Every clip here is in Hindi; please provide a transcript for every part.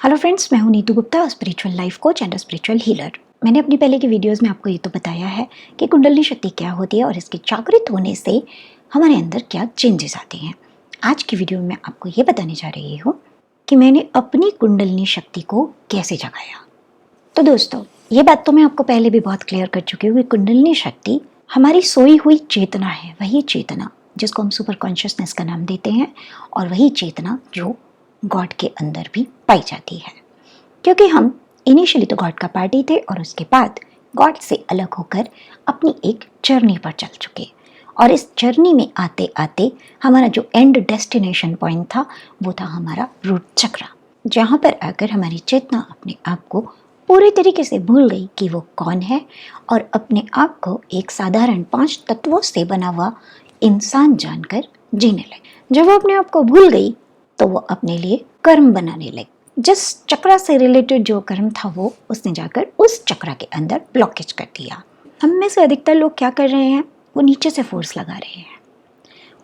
हेलो फ्रेंड्स, मैं हूं Neetu Gupta, spiritual life coach and spiritual healer. मैंने अपनी पहले की वीडियोस में आपको ये तो बताया है कि कुंडलिनी शक्ति क्या होती है और इसके जागृत होने से हमारे अंदर क्या चेंजेस आते हैं। आज की वीडियो में आपको ये बताने जा रही हूँ कि मैंने अपनी कुंडलिनी शक्ति को कैसे जगाया। तो दोस्तों, ये बात तो मैं आपको पहले भी बहुत क्लियर कर चुकी हूँ कि कुंडलिनी शक्ति हमारी सोई हुई चेतना है, वही चेतना जिसको हम सुपर कॉन्शियसनेस का नाम देते हैं, और वही चेतना जो गॉड के अंदर भी पाई जाती है। क्योंकि हम इनिशियली तो गॉड का पार्ट ही थे और उसके बाद गॉड से अलग होकर अपनी एक जर्नी पर चल चुके, और इस जर्नी में आते आते हमारा जो एंड डेस्टिनेशन पॉइंट था वो था हमारा रूट चक्र, जहाँ पर आकर हमारी चेतना अपने आप को पूरी तरीके से भूल गई कि वो कौन है, और अपने आप को एक साधारण 5 तत्वों से बना हुआ इंसान जानकर जीने लगी। जब वो अपने आप को भूल गई तो वो अपने लिए कर्म बनाने लगी। जिस चक्र से रिलेटेड जो कर्म था वो उसने जाकर उस चक्र के अंदर ब्लॉकेज कर दिया। हम में से अधिकतर लोग क्या कर रहे हैं, वो नीचे से फोर्स लगा रहे हैं,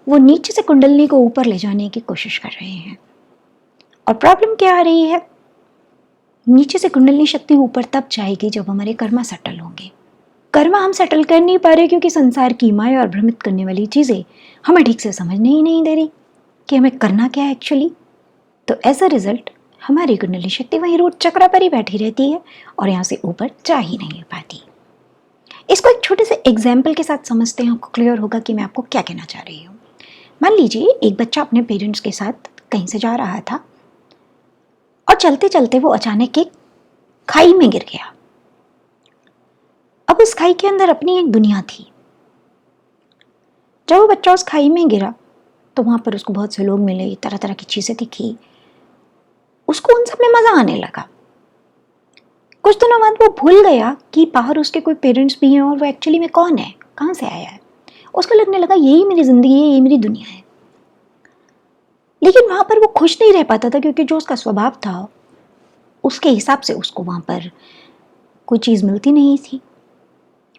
वो नीचे से कुंडलिनी को ऊपर ले जाने की कोशिश कर रहे हैं। और प्रॉब्लम क्या आ रही है, नीचे से कुंडलिनी शक्ति ऊपर तब जाएगी जब हमारे कर्मा सेटल होंगे। कर्मा हम सेटल कर नहीं पा रहे क्योंकि संसार की माया और भ्रमित करने वाली चीजें हमें ठीक से समझने ही नहीं दे रही कि हमें करना क्या है एक्चुअली। तो एज अ रिजल्ट हमारी कुंडलिनी शक्ति वहीं रूट चक्र पर ही बैठी रहती है और यहाँ से ऊपर जा ही नहीं पाती। इसको एक छोटे से एग्जाम्पल के साथ समझते हैं, आपको क्लियर होगा कि मैं आपको क्या कहना चाह रही हूँ। मान लीजिए एक बच्चा अपने पेरेंट्स के साथ कहीं से जा रहा था और चलते चलते वो अचानक एक खाई में गिर गया। अब उस खाई के अंदर अपनी एक दुनिया थी। जब वो बच्चा उस खाई में गिरा तो वहां पर उसको बहुत से लोग मिले, तरह तरह की चीजें दिखी, उसको उन सब में मजा आने लगा। कुछ दिनों बाद वो भूल गया कि बाहर उसके कोई पेरेंट्स भी हैं और वो एक्चुअली में कौन है, कहाँ से आया है। उसको लगने लगा यही मेरी जिंदगी है, यही मेरी दुनिया है। लेकिन वहां पर वो खुश नहीं रह पाता था क्योंकि जो उसका स्वभाव था उसके हिसाब से उसको वहां पर कोई चीज मिलती नहीं थी।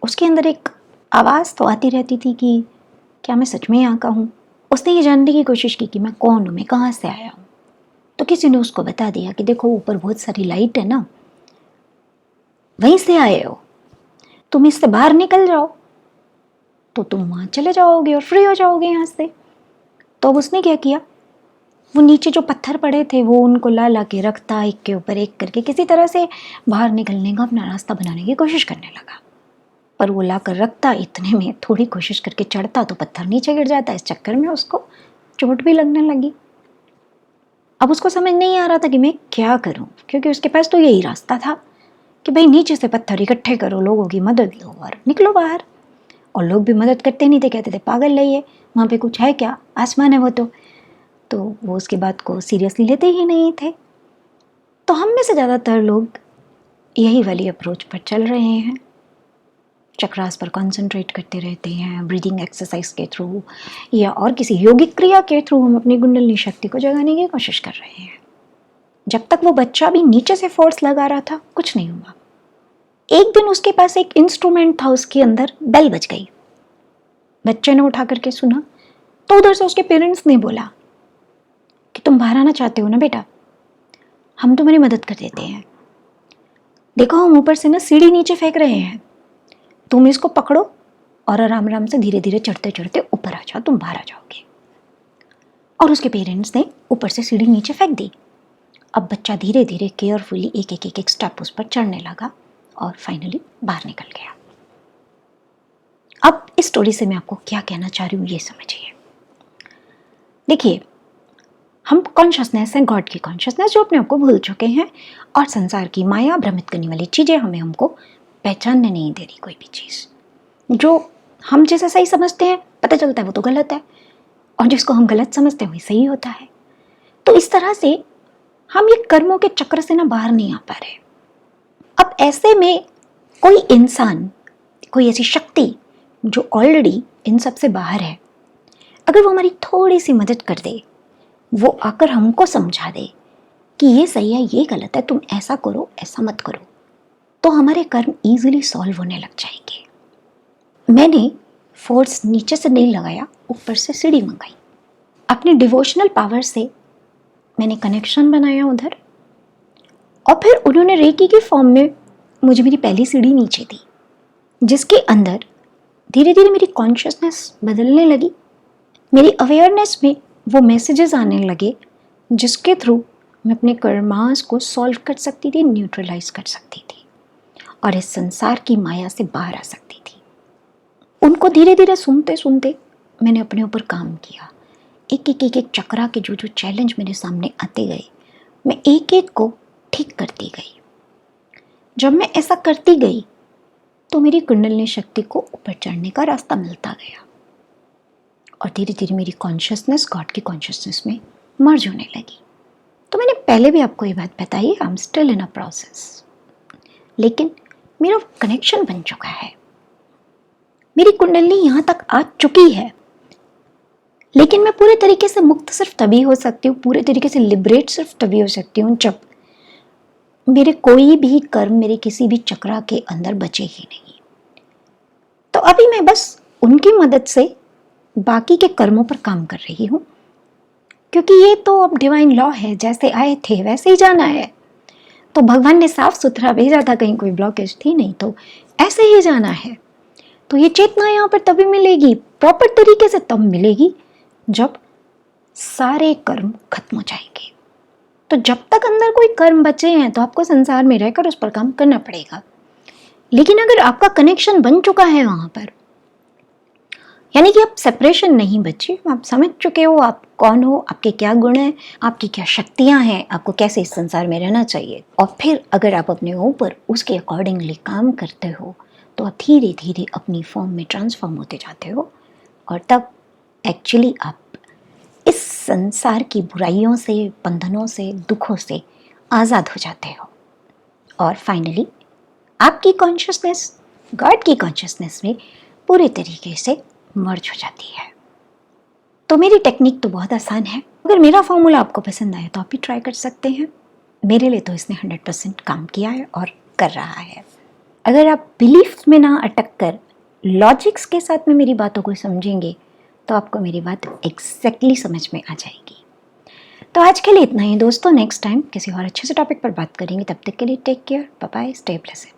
उसके अंदर एक आवाज तो आती रहती थी कि क्या मैं सच में यहाँ का हूँ। उसने ये जानने की कोशिश की कि मैं कौन हूँ, मैं कहाँ से आया हूँ। तो किसी ने उसको बता दिया कि देखो ऊपर बहुत सारी लाइट है ना, वहीं से आए हो, तुम इससे बाहर निकल जाओ तो तुम वहां चले जाओगे और फ्री हो जाओगे यहाँ से। तो अब उसने क्या किया, वो नीचे जो पत्थर पड़े थे वो उनको ला ला के रखता, एक के ऊपर एक करके किसी तरह से बाहर निकलने का अपना रास्ता बनाने की कोशिश करने लगा। पर वो ला कर रखता, इतने में थोड़ी कोशिश करके चढ़ता तो पत्थर नीचे गिर जाता। इस चक्कर में उसको चोट भी लगने लगी। अब उसको समझ नहीं आ रहा था कि मैं क्या करूं, क्योंकि उसके पास तो यही रास्ता था कि भाई नीचे से पत्थर इकट्ठे करो, लोगों की मदद लो और निकलो बाहर। और लोग भी मदद करते नहीं थे, कहते थे पागल रही है, वहाँ पे कुछ है क्या, आसमान है वो तो वो उसकी बात को सीरियसली लेते ही नहीं थे। तो हम में से ज़्यादातर लोग यही वाली अप्रोच पर चल रहे हैं, चक्रास पर कंसंट्रेट करते रहते हैं, ब्रीदिंग एक्सरसाइज के थ्रू या और किसी योगिक क्रिया के थ्रू हम अपनी कुंडलिनी शक्ति को जगाने की कोशिश कर रहे हैं। जब तक वो बच्चा भी नीचे से फोर्स लगा रहा था कुछ नहीं हुआ। एक दिन उसके पास एक इंस्ट्रूमेंट था, उसके अंदर बेल बज गई। बच्चे ने उठा करके सुना तो उधर से उसके पेरेंट्स ने बोला कि तुम बाहर आना चाहते हो ना बेटा, हम तुम्हारी मदद कर देते हैं। देखो हम ऊपर से ना सीढ़ी नीचे फेंक रहे हैं, तुम इसको पकड़ो और आराम आराम से धीरे धीरे चढ़ते चढ़ते ऊपर आ जाओ, तुम बाहर आ जाओगे। और उसके पेरेंट्स ने ऊपर से सीढ़ी नीचे फेंक दी। अब बच्चा धीरे धीरे केयरफुली एक स्टेप उस पर चढ़ने लगा और फाइनली बाहर निकल गया। अब इस स्टोरी से मैं आपको क्या कहना चाह रही हूँ ये समझिए। देखिए, हम कॉन्शियसनेस है, गॉड की कॉन्शियसनेस, जो अपने आप को भूल चुके हैं, और संसार की माया भ्रमित करने वाली चीजें हमें हमको पहचानने नहीं दे रही। कोई भी चीज जो हम जैसे सही समझते हैं पता चलता है वो तो गलत है, और जिसको हम गलत समझते हैं वही सही होता है। तो इस तरह से हम ये कर्मों के चक्र से ना बाहर नहीं आ पा रहे। अब ऐसे में कोई इंसान, कोई ऐसी शक्ति जो ऑलरेडी इन सब से बाहर है, अगर वो हमारी थोड़ी सी मदद कर दे, वो आकर हमको समझा दे कि ये सही है, ये गलत है, तुम ऐसा करो, ऐसा मत करो, तो हमारे कर्म इजीली सॉल्व होने लग जाएंगे। मैंने फोर्स नीचे से नहीं लगाया, ऊपर से सीढ़ी मंगाई। अपनी डिवोशनल पावर से मैंने कनेक्शन बनाया उधर, और फिर उन्होंने रेकी की फॉर्म में मुझे मेरी पहली सीढ़ी नीचे दी, जिसके अंदर धीरे धीरे मेरी कॉन्शियसनेस बदलने लगी। मेरी अवेयरनेस में वो मैसेजेस आने लगे जिसके थ्रू मैं अपने कर्मास को सॉल्व कर सकती थी, न्यूट्रलाइज कर सकती थी और इस संसार की माया से बाहर आ सकती थी। उनको धीरे धीरे सुनते सुनते मैंने अपने ऊपर काम किया। एक चक्रा के जो जो चैलेंज मेरे सामने आते गए, मैं एक एक को ठीक करती गई। जब मैं ऐसा करती गई तो मेरी कुंडलिनी शक्ति को ऊपर चढ़ने का रास्ता मिलता गया और धीरे धीरे मेरी कॉन्शियसनेस गॉड की कॉन्शियसनेस में मर्ज होने लगी। तो मैंने पहले भी आपको ये बात बताई, I am still in a process, लेकिन मेरा कनेक्शन बन चुका है। मेरी कुंडलिनी यहाँ तक आ चुकी है, लेकिन मैं पूरे तरीके से मुक्त सिर्फ तभी हो सकती हूँ, पूरे तरीके से लिबरेट सिर्फ तभी हो सकती हूँ जब मेरे कोई भी कर्म मेरे किसी भी चक्रा के अंदर बचे ही नहीं। तो अभी मैं बस उनकी मदद से बाकी के कर्मों पर काम कर रही हूँ, क्योंकि ये तो अब डिवाइन लॉ है, जैसे आए थे वैसे ही जाना है। तो भगवान ने साफ सुथरा भेजा था, कहीं कोई ब्लॉकेज थी नहीं, तो ऐसे ही जाना है। तो ये चेतना यहाँ पर तभी मिलेगी, प्रॉपर तरीके से तब मिलेगी जब सारे कर्म खत्म हो जाएंगे। तो जब तक अंदर कोई कर्म बचे हैं तो आपको संसार में रहकर उस पर काम करना पड़ेगा। लेकिन अगर आपका कनेक्शन बन चुका है वहां पर, यानी कि आप सेपरेशन नहीं बचे, आप समझ चुके हो आप कौन हो, आपके क्या गुण हैं, आपकी क्या शक्तियां हैं, आपको कैसे इस संसार में रहना चाहिए, और फिर अगर आप अपने ऊपर उसके अकॉर्डिंगली काम करते हो तो आप धीरे धीरे अपनी फॉर्म में ट्रांसफॉर्म होते जाते हो और तब एक्चुअली आप इस संसार की बुराइयों से, बंधनों से, दुखों से आज़ाद हो जाते हो और फाइनली आपकी कॉन्शियसनेस गॉड की कॉन्शियसनेस में पूरे तरीके से मर्ज हो जाती है। तो मेरी टेक्निक तो बहुत आसान है। अगर मेरा फॉर्मूला आपको पसंद आए तो आप भी ट्राई कर सकते हैं। मेरे लिए तो इसने 100% काम किया है और कर रहा है। अगर आप बिलीफ में ना अटक कर लॉजिक्स के साथ में मेरी बातों को समझेंगे तो आपको मेरी बात एग्जैक्टली समझ में आ जाएगी। तो आज के लिए इतना ही दोस्तों, नेक्स्ट टाइम किसी और अच्छे से टॉपिक पर बात करेंगे। तब तक के लिए take care, bye bye, stay blessed.